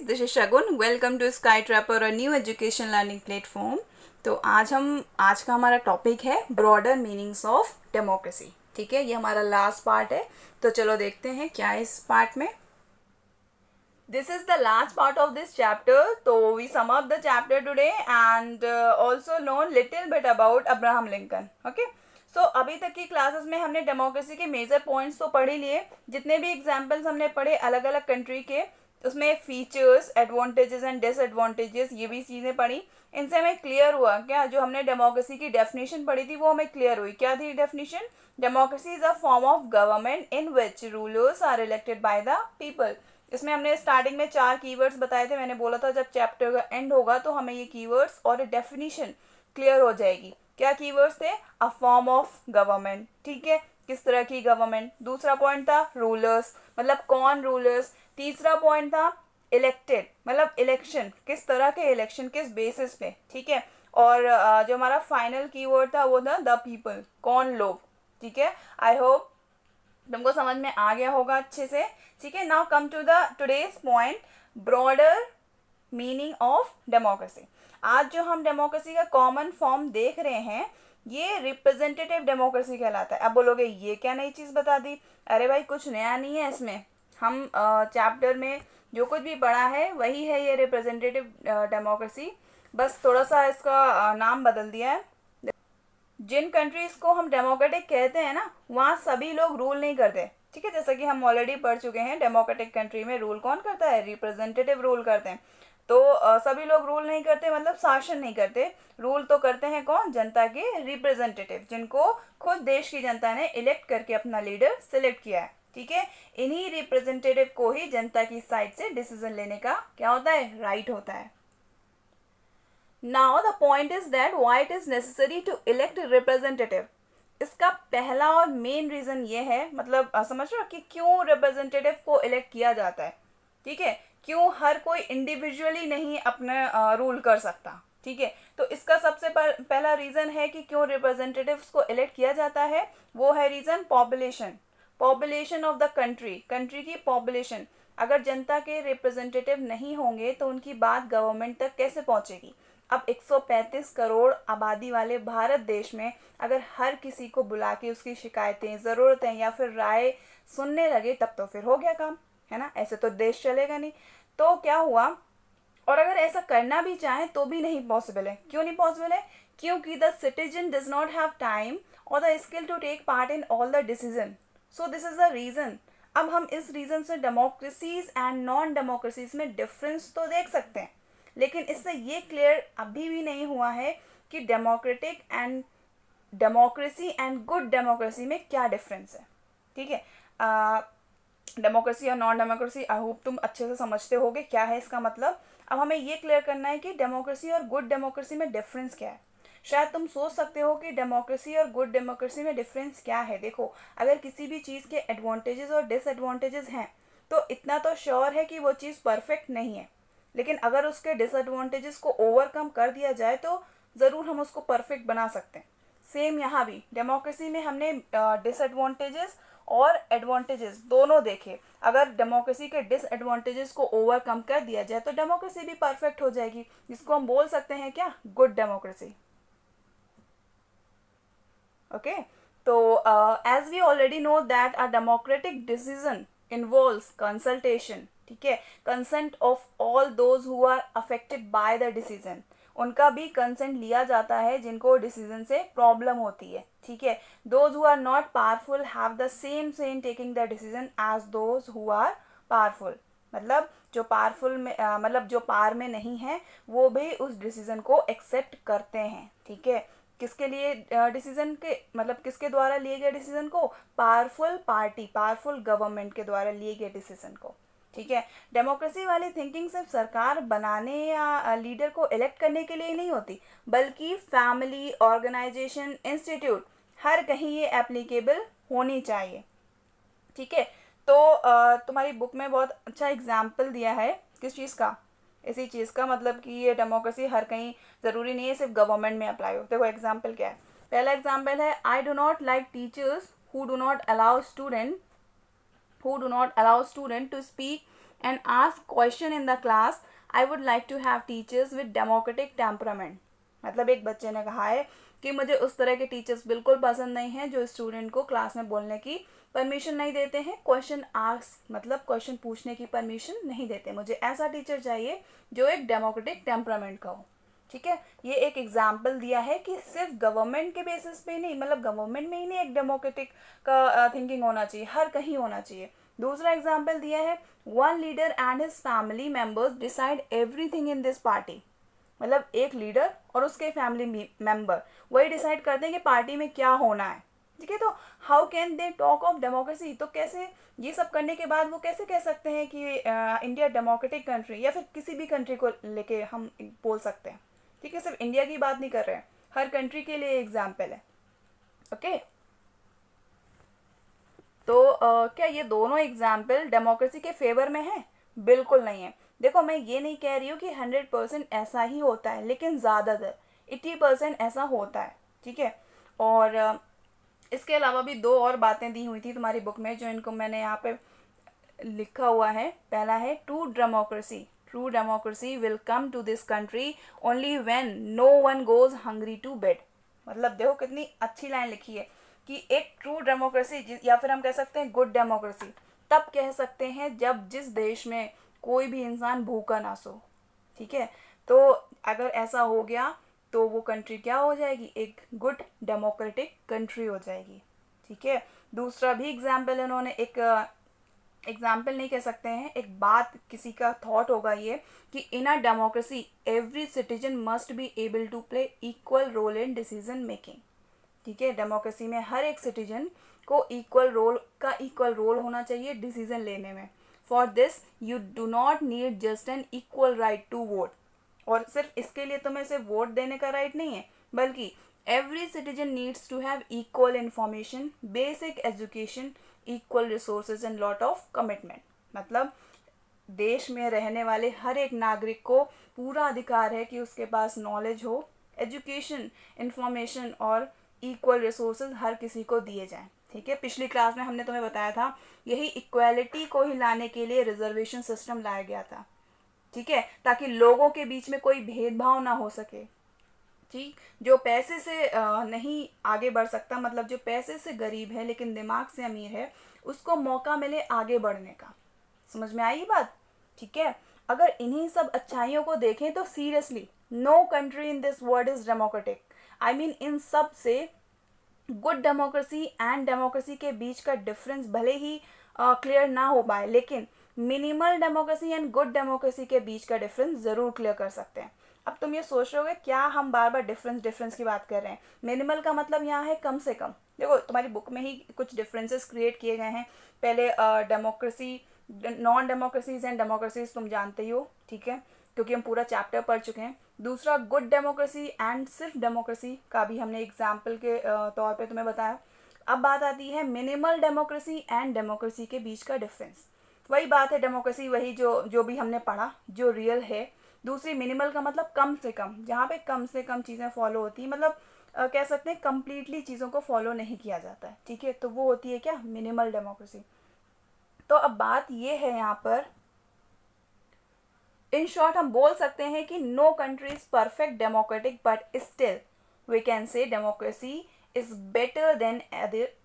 This is Shagun. Welcome to Sky Trapper, a new education learning platform. तो आज का हमारा टॉपिक है ब्रॉडर मीनिंग्स ऑफ डेमोक्रेसी. ठीक है, ये हमारा लास्ट पार्ट है. तो चलो देखते हैं क्या है इस पार्ट में. This is the last part of this chapter. So we sum up the chapter today and also learn little bit about Abraham Lincoln. Okay. सो अभी तक की क्लासेस में हमने डेमोक्रेसी के मेजर पॉइंट्स तो पढ़ ही लिए. जितने भी एग्जाम्पल्स हमने पढ़े अलग अलग कंट्री के, उसमें फीचर्स, एडवांटेजेस एंड डिसएडवांटेजेस, ये भी चीज़ें पढ़ी. इनसे हमें क्लियर हुआ क्या, जो हमने डेमोक्रेसी की डेफिनेशन पढ़ी थी वो हमें क्लियर हुई. क्या थी definition? Democracy is a form of government in which rulers are elected by the people. इसमें हमने स्टार्टिंग में 4 कीवर्ड्स बताए थे. मैंने बोला था जब चैप्टर का एंड होगा तो हमें ये कीवर्ड्स और डेफिनेशन क्लियर हो जाएगी. क्या कीवर्ड्स थे? अ फॉर्म ऑफ गवर्नमेंट. ठीक है, किस तरह की गवर्नमेंट. दूसरा पॉइंट था रूलर्स, मतलब कौन रूलर्स. तीसरा पॉइंट था इलेक्टेड, मतलब इलेक्शन, किस तरह के इलेक्शन, किस बेसिस पे. ठीक है, और जो हमारा फाइनल कीवर्ड था वो था द पीपल, कौन लोग. ठीक है, आई होप तुमको समझ में आ गया होगा अच्छे से. ठीक है, now come to the today's point, broader meaning of democracy. आज जो हम डेमोक्रेसी का कॉमन फॉर्म देख रहे हैं ये रिप्रेजेंटेटिव डेमोक्रेसी कहलाता है. अब बोलोगे ये क्या नई चीज़ बता दी. अरे भाई कुछ नया नहीं है इसमें. हम चैप्टर में जो कुछ भी पढ़ा है वही है ये रिप्रेजेंटेटिव डेमोक्रेसी. बस थोड़ा सा इसका नाम बदल दिया है. जिन कंट्रीज को हम डेमोक्रेटिक कहते हैं ना, वहाँ सभी लोग रूल नहीं करते. ठीक है, जैसा कि हम ऑलरेडी पढ़ चुके हैं, डेमोक्रेटिक कंट्री में रूल कौन करता है? रिप्रेजेंटेटिव रूल करते हैं. तो सभी लोग रूल नहीं करते, मतलब शासन नहीं करते. रूल तो करते हैं कौन? जनता के रिप्रेजेंटेटिव, जिनको खुद देश की जनता ने इलेक्ट करके अपना लीडर सिलेक्ट किया है. ठीक है, इन्हीं रिप्रेजेंटेटिव को ही जनता की साइड से डिसीजन लेने का क्या होता है? राइट होता है. Now the point is that why it is necessary to elect a representative. इसका पहला और मेन रीज़न ये है, मतलब समझ रहे हो कि क्यों रिप्रेजेंटेटिव को इलेक्ट किया जाता है. ठीक है, क्यों हर कोई इंडिविजुअली नहीं अपना रूल कर सकता. ठीक है, तो इसका सबसे पहला रीज़न है कि क्यों रिप्रेजेंटेटिव्स को इलेक्ट किया जाता है. वो है reason population. Population of the country, country की पॉपुलेशन. अगर जनता के रिप्रेजेंटेटिव नहीं होंगे तो उनकी बात गवर्नमेंट तक कैसे पहुंचेगी. अब 135 करोड़ आबादी वाले भारत देश में अगर हर किसी को बुला के उसकी शिकायतें, ज़रूरतें या फिर राय सुनने लगे तब तो फिर हो गया काम, है ना. ऐसे तो देश चलेगा नहीं. तो क्या हुआ, और अगर ऐसा करना भी चाहें तो भी नहीं पॉसिबल है. क्यों नहीं पॉसिबल है? क्योंकि the citizen does not have time और the skill to take part in all the decision. So this is the reason. अब हम इस रीज़न से डेमोक्रेसीज एंड नॉन डेमोक्रेसीज में डिफरेंस तो देख सकते हैं, लेकिन इससे ये क्लियर अभी भी नहीं हुआ है कि democratic and democracy and good democracy में क्या डिफरेंस है. ठीक है, डेमोक्रेसी और नॉन डेमोक्रेसी आई होप तुम अच्छे से समझते होगे क्या है इसका मतलब. अब हमें ये क्लियर करना है कि डेमोक्रेसी और गुड डेमोक्रेसी में डिफरेंस क्या है. शायद तुम सोच सकते हो कि डेमोक्रेसी और गुड डेमोक्रेसी में डिफरेंस क्या है. देखो, अगर किसी भी चीज़ के एडवांटेजेस और डिसएडवांटेजेस हैं तो इतना तो श्योर है कि वो चीज़ परफेक्ट नहीं है. लेकिन अगर उसके डिसएडवांटेजेस को ओवरकम कर दिया जाए तो ज़रूर हम उसको परफेक्ट बना सकते हैं. सेम यहाँ भी डेमोक्रेसी में हमने डिसएडवांटेजेस और एडवांटेजेस दोनों देखे. अगर डेमोक्रेसी के डिसएडवांटेजेस को ओवरकम कर दिया जाए तो डेमोक्रेसी भी परफेक्ट हो जाएगी, जिसको हम बोल सकते हैं क्या? Good democracy. ओके, तो as we already know that a democratic decision involves consultation. ठीक है, consent of all those who are affected by the decision. उनका भी कंसेंट लिया जाता है जिनको डिसीजन से प्रॉब्लम होती है. ठीक है, those who are not powerful have the same taking the decision as those who are powerful. मतलब जो पावरफुल में मतलब जो पावर में नहीं है वो भी उस डिसीजन को एक्सेप्ट करते हैं. ठीक है, किसके लिए डिसीजन के, मतलब किसके द्वारा लिए गए डिसीजन को? पावरफुल पार्टी, पावरफुल गवर्नमेंट के द्वारा लिए गए डिसीजन को. ठीक है, डेमोक्रेसी वाली थिंकिंग सिर्फ सरकार बनाने या लीडर को इलेक्ट करने के लिए नहीं होती, बल्कि फैमिली, ऑर्गेनाइजेशन, इंस्टीट्यूट, हर कहीं ये एप्लीकेबल होनी चाहिए. ठीक है, तो तुम्हारी बुक में बहुत अच्छा एग्जाम्पल दिया है. किस चीज़ का? इसी चीज़ का, मतलब कि ये डेमोक्रेसी हर कहीं ज़रूरी नहीं है सिर्फ गवर्नमेंट में अप्लाई हो. देखो एग्जाम्पल क्या है. पहला एग्जाम्पल है, I do not like teachers who do not allow student to speak and ask question in the class, I would like to have teachers with democratic temperament. मतलब एक बच्चे ने कहा है कि मुझे उस तरह के टीचर्स बिल्कुल पसंद नहीं हैं जो स्टूडेंट को क्लास में बोलने की परमिशन नहीं देते हैं, क्वेश्चन आस्क मतलब क्वेश्चन पूछने की परमिशन नहीं देते. मुझे ऐसा टीचर चाहिए जो एक डेमोक्रेटिक टेम्परामेंट का हो. ठीक है, ये एक एग्जाम्पल दिया है कि सिर्फ गवर्नमेंट के बेसिस पे नहीं, मतलब गवर्नमेंट में ही नहीं एक डेमोक्रेटिक का थिंकिंग होना चाहिए, हर कहीं होना चाहिए. दूसरा एग्जाम्पल दिया है, one leader and his family members decide everything in this party. मतलब एक लीडर और उसके फैमिली मेंबर वही डिसाइड करते हैं कि पार्टी में क्या होना है. ठीक है, तो how can they talk of democracy. तो कैसे ये सब करने के बाद वो कैसे कह सकते हैं कि इंडिया डेमोक्रेटिक कंट्री, या फिर किसी भी कंट्री को लेके हम बोल सकते हैं. ठीक है, सिर्फ इंडिया की बात नहीं कर रहे हैं, हर कंट्री के लिए एग्जाम्पल है. ओके, तो क्या ये दोनों एग्जाम्पल डेमोक्रेसी के फेवर में है? बिल्कुल नहीं है. देखो, मैं ये नहीं कह रही हूँ कि 100% ऐसा ही होता है, लेकिन ज़्यादातर 80% ऐसा होता है. ठीक है, और इसके अलावा भी दो और बातें दी हुई थी तुम्हारी बुक में, जो इनको मैंने यहाँ पे लिखा हुआ है. पहला है, true democracy will come to this country only when no one goes hungry to bed. मतलब देखो कितनी अच्छी लाइन लिखी है कि एक ट्रू डेमोक्रेसी, या फिर हम कह सकते हैं गुड डेमोक्रेसी, तब कह सकते हैं जब जिस देश में कोई भी इंसान भूखा ना सो. ठीक है, तो अगर ऐसा हो गया तो वो कंट्री क्या हो जाएगी? एक गुड डेमोक्रेटिक कंट्री हो जाएगी. ठीक है, दूसरा भी एग्जाम्पल इन्होंने, एक एग्जाम्पल नहीं कह सकते हैं, एक बात, किसी का थॉट होगा ये कि in a democracy every citizen must be able to play equal role in decision making. ठीक है, डेमोक्रेसी में हर एक सिटीजन को इक्वल रोल होना चाहिए डिसीजन लेने में. For this you do not need just an equal right to vote. और सिर्फ इसके लिए तुम्हें सिर्फ वोट देने का राइट नहीं है, बल्कि every citizen needs to have equal information, basic education, equal resources and lot of commitment. मतलब देश में रहने वाले हर एक नागरिक को पूरा अधिकार है कि उसके पास नॉलेज हो, एजुकेशन, इंफॉर्मेशन और इक्वल रिसोर्सेज हर किसी को दिए जाएं. ठीक है, पिछली क्लास में हमने तुम्हें बताया था, यही इक्वालिटी को ही लाने के लिए रिजर्वेशन सिस्टम लाया गया था. ठीक है, ताकि लोगों के बीच में कोई भेदभाव ना हो सके. ठीक, जो पैसे से नहीं आगे बढ़ सकता, मतलब जो पैसे से गरीब है लेकिन दिमाग से अमीर है, उसको मौका मिले आगे बढ़ने का. समझ में आई बात? ठीक है, अगर इन्हीं सब अच्छाइयों को देखें तो seriously no country in this world is democratic. I mean इन सब से गुड डेमोक्रेसी एंड डेमोक्रेसी के बीच का डिफरेंस भले ही क्लियर ना हो पाए, लेकिन minimal democracy and good democracy के बीच का डिफरेंस ज़रूर क्लियर कर सकते हैं. अब तुम ये सोच रहे होगे क्या हम बार बार डिफरेंस की बात कर रहे हैं. मिनिमल का मतलब यहाँ है कम से कम. देखो, तुम्हारी बुक में ही कुछ डिफरेंसेस क्रिएट किए गए हैं. पहले democracy, non democracies and democracies तुम जानते ही हो. ठीक है, क्योंकि हम पूरा चैप्टर पढ़ चुके हैं. दूसरा गुड डेमोक्रेसी एंड सिर्फ डेमोक्रेसी का भी हमने एग्जाम्पल के तौर पे तुम्हें बताया. अब बात आती है मिनिमल डेमोक्रेसी एंड डेमोक्रेसी के बीच का डिफरेंस. वही बात है, डेमोक्रेसी वही जो भी हमने पढ़ा, जो रियल है. दूसरी मिनिमल का मतलब कम से कम, जहाँ पे कम से कम चीज़ें फॉलो होती हैं, मतलब कह सकते हैं कम्प्लीटली चीज़ों को फॉलो नहीं किया जाता है. ठीक है, तो वो होती है क्या? Minimal democracy. तो अब बात ये है यहाँ पर, इन शॉर्ट हम बोल सकते हैं कि no country is perfect democratic, but still we can say democracy is better than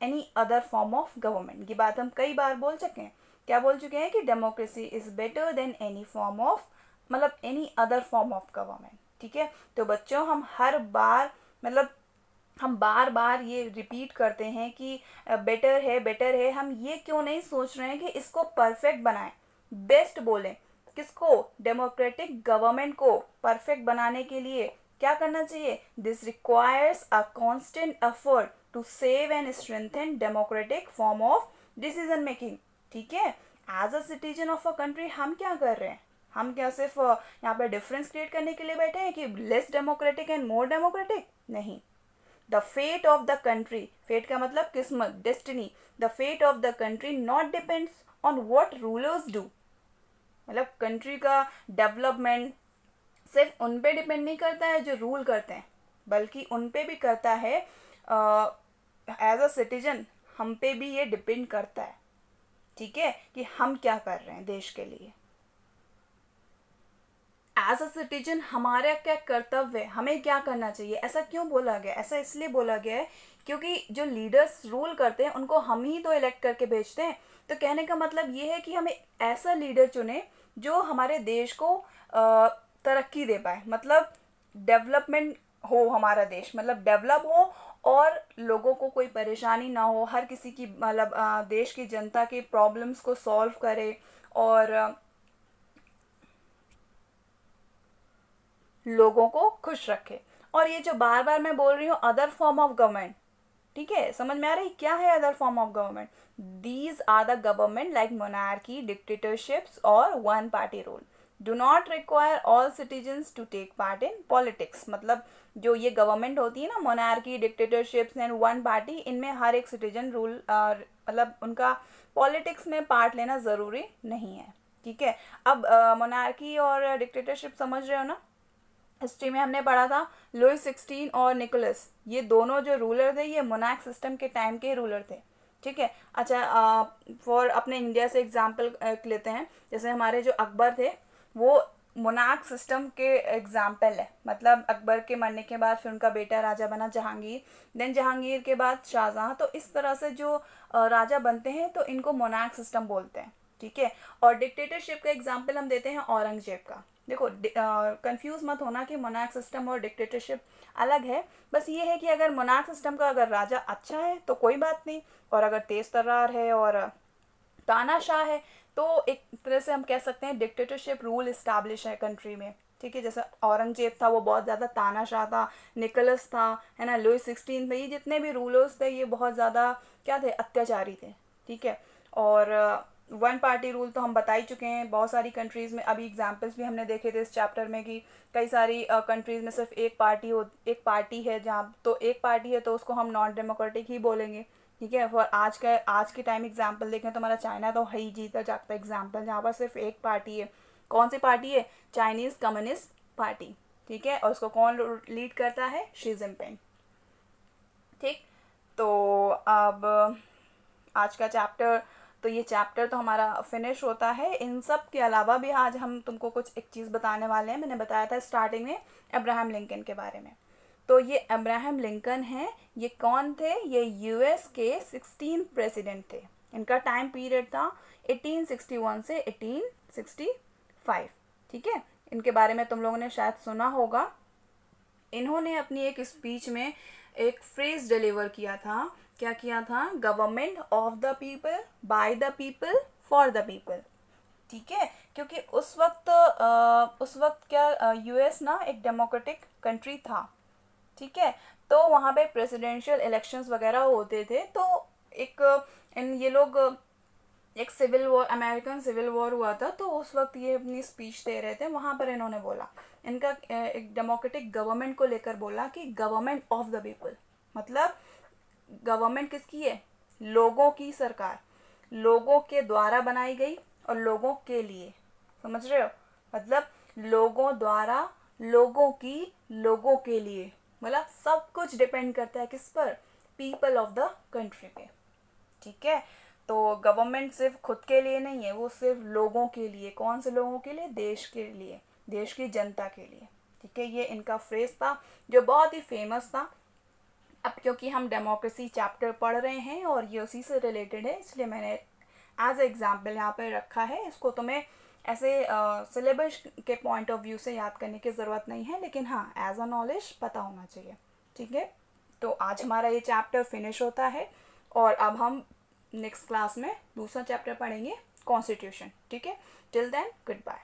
any other form of government. ये बात हम कई बार बोल चुके हैं. क्या बोल चुके हैं? कि democracy is better than any form of, मतलब any other form of government. ठीक है, तो बच्चों हम हर बार, मतलब हम बार बार ये रिपीट करते हैं कि बेटर है. हम ये क्यों नहीं सोच रहे हैं कि इसको परफेक्ट बनाएं, बेस्ट बोलें. किसको? डेमोक्रेटिक गवर्नमेंट को परफेक्ट बनाने के लिए क्या करना चाहिए? This requires a constant effort to save and strengthen democratic form of decision making. ठीक है, as a citizen of a country हम क्या कर रहे हैं? हम क्या सिर्फ यहाँ पे डिफरेंस क्रिएट करने के लिए बैठे हैं कि less democratic and more democratic? नहीं. The fate of the country, fate का मतलब किस्मत, destiny. The fate of the country not depends on what rulers do. मतलब कंट्री का डेवलपमेंट सिर्फ उन पे डिपेंड नहीं करता है जो रूल करते हैं, बल्कि उन पे भी करता है. एज अ सिटीजन हम पे भी ये डिपेंड करता है. ठीक है, कि हम क्या कर रहे हैं देश के लिए. एज अ सिटीजन हमारा क्या कर्तव्य है, हमें क्या करना चाहिए। ऐसा क्यों बोला गया? ऐसा इसलिए बोला गया है क्योंकि जो लीडर्स रूल करते हैं उनको हम ही तो इलेक्ट करके भेजते हैं। तो कहने का मतलब ये है कि हमें ऐसा लीडर चुने जो हमारे देश को तरक्की दे पाए, मतलब डेवलपमेंट हो, हमारा देश मतलब डेवलप हो और लोगों को कोई परेशानी ना हो, हर किसी की मतलब देश की जनता के प्रॉब्लम्स को सॉल्व करे और लोगों को खुश रखे। और ये जो बार बार मैं बोल रही हूँ अदर फॉर्म ऑफ गवर्नमेंट, ठीक है, समझ में आ रही क्या है other form of government? These are the government like monarchy, dictatorships और one party rule do not require all citizens to take part in politics. मतलब जो ये गवर्नमेंट होती है ना, monarchy, dictatorships and one party, इनमें हर एक सिटीजन रूल मतलब उनका पॉलिटिक्स में पार्ट लेना ज़रूरी नहीं है, ठीक है। अब मोनार्की और डिक्टेटरशिप समझ रहे हो ना? हिस्ट्री में हमने पढ़ा था लुई 16 और निकोलस, ये दोनों जो रूलर थे ये मोनार्क सिस्टम के टाइम के रूलर थे, ठीक है। अच्छा, फॉर अपने इंडिया से एग्जांपल लेते हैं, जैसे हमारे जो अकबर थे वो मोनार्क सिस्टम के एग्जाम्पल है। मतलब अकबर के मरने के बाद फिर उनका बेटा राजा बना जहांगीर, देन जहांगीर के बाद शाहजहां। तो इस तरह से जो राजा बनते हैं तो इनको मोनार्क सिस्टम बोलते हैं, ठीक है। और डिक्टेटरशिप का एग्जाम्पल हम देते हैं औरंगजेब का। देखो कंफ्यूज मत होना कि मोनार्क सिस्टम और डिक्टेटरशिप अलग है। बस ये है कि अगर मोनार्क सिस्टम का अगर राजा अच्छा है तो कोई बात नहीं, और अगर तेज तर्रार है और तानाशाह है तो एक तरह से हम कह सकते हैं डिक्टेटरशिप रूल इस्टेब्लिश है कंट्री में, ठीक है। जैसे औरंगजेब था वो बहुत ज़्यादा तानाशाह था, निकोलस था, है ना, लुई 16 थे, ये जितने भी रूलर्स थे ये बहुत ज़्यादा क्या थे, अत्याचारी थे, ठीक है। और वन पार्टी रूल तो हम बता ही चुके हैं बहुत सारी कंट्रीज़ में। अभी एग्जांपल्स भी हमने देखे थे इस चैप्टर में कि कई सारी कंट्रीज़ में सिर्फ एक पार्टी है, जहाँ तो एक पार्टी है तो उसको हम नॉन डेमोक्रेटिक ही बोलेंगे, ठीक है। और आज के टाइम एग्जांपल देखें तो हमारा चाइना तो है ही जीता जागता एग्जांपल, जहाँ पर सिर्फ एक पार्टी है। कौन सी पार्टी है? चाइनीज़ कम्युनिस्ट पार्टी, ठीक है। और उसको कौन लीड करता है? शी जिनपिंग, ठीक। तो अब आज का चैप्टर, तो ये चैप्टर तो हमारा फिनिश होता है। इन सब के अलावा भी आज हम तुमको कुछ एक चीज़ बताने वाले हैं। मैंने बताया था स्टार्टिंग में अब्राहम लिंकन के बारे में। तो ये अब्राहम लिंकन हैं, ये कौन थे? ये यूएस के 16 प्रेसिडेंट थे। इनका टाइम पीरियड था 1861 से 1865, ठीक है। इनके बारे में तुम लोगों ने शायद सुना होगा। इन्होंने अपनी एक स्पीच में एक फ्रेज डिलीवर किया था। क्या किया था? Government of the people, bye the people, for the people, ठीक है। क्योंकि उस वक्त क्या यूएस ना एक डेमोक्रेटिक कंट्री था, ठीक है। तो वहाँ पे प्रेसिडेंशियल इलेक्शंस वगैरह होते थे। तो ये लोग एक civil war, American civil war हुआ था, तो उस वक्त ये अपनी स्पीच दे रहे थे। वहाँ पर इन्होंने बोला, इनका एक डेमोक्रेटिक गवर्नमेंट को लेकर बोला कि गवर्नमेंट ऑफ द पीपल, मतलब गवर्नमेंट किसकी है? लोगों की सरकार, लोगों के द्वारा बनाई गई और लोगों के लिए, समझ रहे हो? मतलब लोगों द्वारा, लोगों की, लोगों के लिए, मतलब सब कुछ डिपेंड करता है किस पर? पीपल ऑफ द कंट्री पे, ठीक है। तो गवर्नमेंट सिर्फ खुद के लिए नहीं है, वो सिर्फ लोगों के लिए। कौन से लोगों के लिए? देश के लिए, देश की जनता के लिए, ठीक है। ये इनका फ्रेज था जो बहुत ही फेमस था। अब क्योंकि हम डेमोक्रेसी चैप्टर पढ़ रहे हैं और ये उसी से रिलेटेड है, इसलिए मैंने एज एग्जाम्पल यहाँ पे रखा है। इसको तुम्हें ऐसे सिलेबस के पॉइंट ऑफ व्यू से याद करने की ज़रूरत नहीं है, लेकिन हाँ एज अ नॉलेज पता होना चाहिए, ठीक है। तो आज हमारा ये चैप्टर फिनिश होता है और अब हम नेक्स्ट क्लास में दूसरा चैप्टर पढ़ेंगे, कॉन्स्टिट्यूशन, ठीक है। Till then good bye.